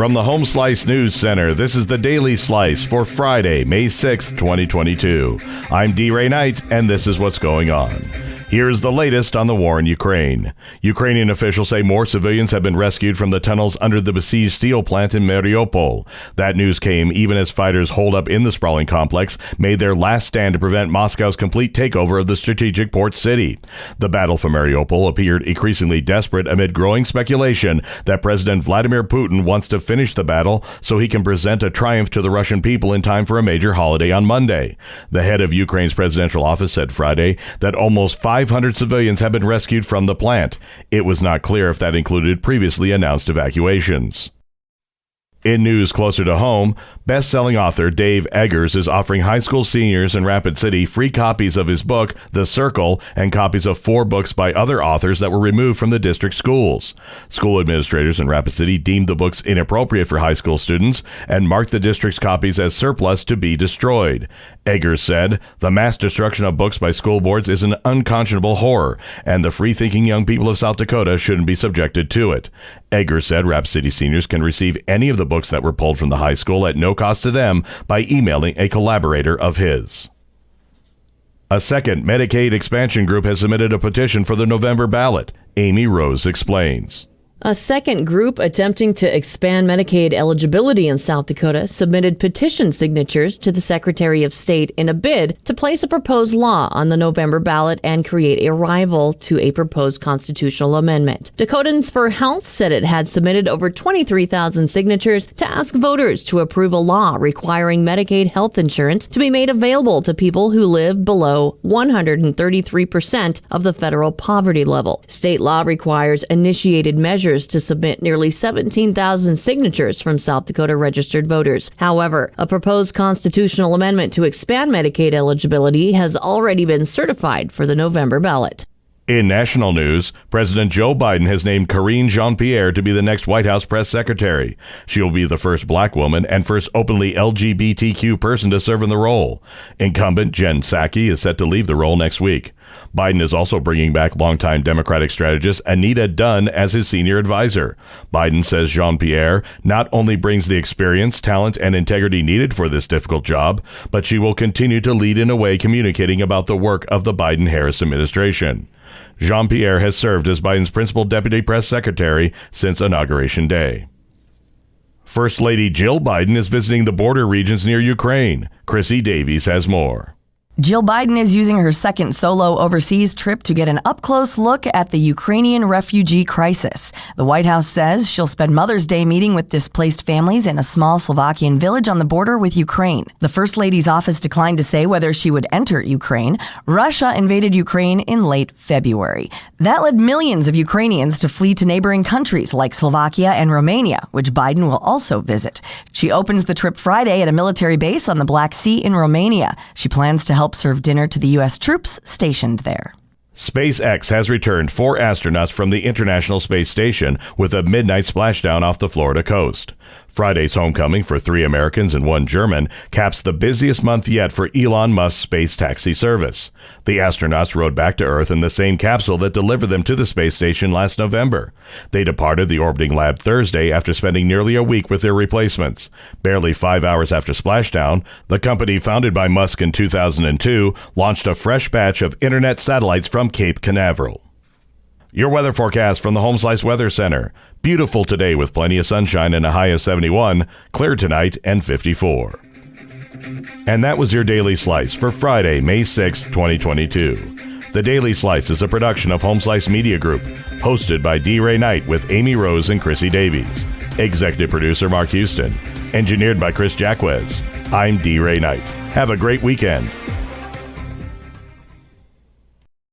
From the Home Slice News Center, this is the Daily Slice for Friday, May 6th, 2022. I'm D. Ray Knight, and this is what's going on. Here's the latest on the war in Ukraine. Ukrainian officials say more civilians have been rescued from the tunnels under the besieged steel plant in Mariupol. That news came even as fighters holed up in the sprawling complex made their last stand to prevent Moscow's complete takeover of the strategic port city. The battle for Mariupol appeared increasingly desperate amid growing speculation that President Vladimir Putin wants to finish the battle so he can present a triumph to the Russian people in time for a major holiday on Monday. The head of Ukraine's presidential office said Friday that almost 500 civilians have been rescued from the plant. It was not clear if that included previously announced evacuations. In news closer to home, best-selling author Dave Eggers is offering high school seniors in Rapid City free copies of his book, The Circle, and copies of 4 books by other authors that were removed from the district schools. School administrators in Rapid City deemed the books inappropriate for high school students and marked the district's copies as surplus to be destroyed. Eggers said, "The mass destruction of books by school boards is an unconscionable horror, and the free-thinking young people of South Dakota shouldn't be subjected to it." Eggers said Rapid City seniors can receive any of the books that were pulled from the high school at no cost to them by emailing a collaborator of his. A second Medicaid expansion group has submitted a petition for the November ballot. Amy Rose explains. A second group attempting to expand Medicaid eligibility in South Dakota submitted petition signatures to the Secretary of State in a bid to place a proposed law on the November ballot and create a rival to a proposed constitutional amendment. Dakotans for Health said it had submitted over 23,000 signatures to ask voters to approve a law requiring Medicaid health insurance to be made available to people who live below 133% of the federal poverty level. State law requires initiated measures to submit nearly 17,000 signatures from South Dakota registered voters. However, a proposed constitutional amendment to expand Medicaid eligibility has already been certified for the November ballot. In national news, President Joe Biden has named Karine Jean-Pierre to be the next White House press secretary. She will be the first black woman and first openly LGBTQ person to serve in the role. Incumbent Jen Psaki is set to leave the role next week. Biden is also bringing back longtime Democratic strategist Anita Dunn as his senior advisor. Biden says Jean-Pierre not only brings the experience, talent, and integrity needed for this difficult job, but she will continue to lead in a way communicating about the work of the Biden-Harris administration. Jean-Pierre has served as Biden's principal deputy press secretary since Inauguration Day. First Lady Jill Biden is visiting the border regions near Ukraine. Chrissy Davies has more. Jill Biden is using her second solo overseas trip to get an up-close look at the Ukrainian refugee crisis. The White House says she'll spend Mother's Day meeting with displaced families in a small Slovakian village on the border with Ukraine. The First Lady's office declined to say whether she would enter Ukraine. Russia invaded Ukraine in late February. That led millions of Ukrainians to flee to neighboring countries like Slovakia and Romania, which Biden will also visit. She opens the trip Friday at a military base on the Black Sea in Romania. She plans to help serve dinner to the U.S. troops stationed there. SpaceX has returned 4 astronauts from the International Space Station with a midnight splashdown off the Florida coast. Friday's homecoming for 3 Americans and 1 German caps the busiest month yet for Elon Musk's space taxi service. The astronauts rode back to Earth in the same capsule that delivered them to the space station last November. They departed the orbiting lab Thursday after spending nearly a week with their replacements. Barely 5 hours after splashdown, the company founded by Musk in 2002 launched a fresh batch of internet satellites from Cape Canaveral. Your weather forecast from the Home Slice Weather Center. Beautiful today with plenty of sunshine and a high of 71. Clear tonight and 54. And that was your Daily Slice for Friday, May 6, 2022. The Daily Slice is a production of Home Slice Media Group, hosted by D. Ray Knight with Amy Rose and Chrissy Davies. Executive producer Mark Houston. Engineered by Chris Jacquez. I'm D. Ray Knight. Have a great weekend.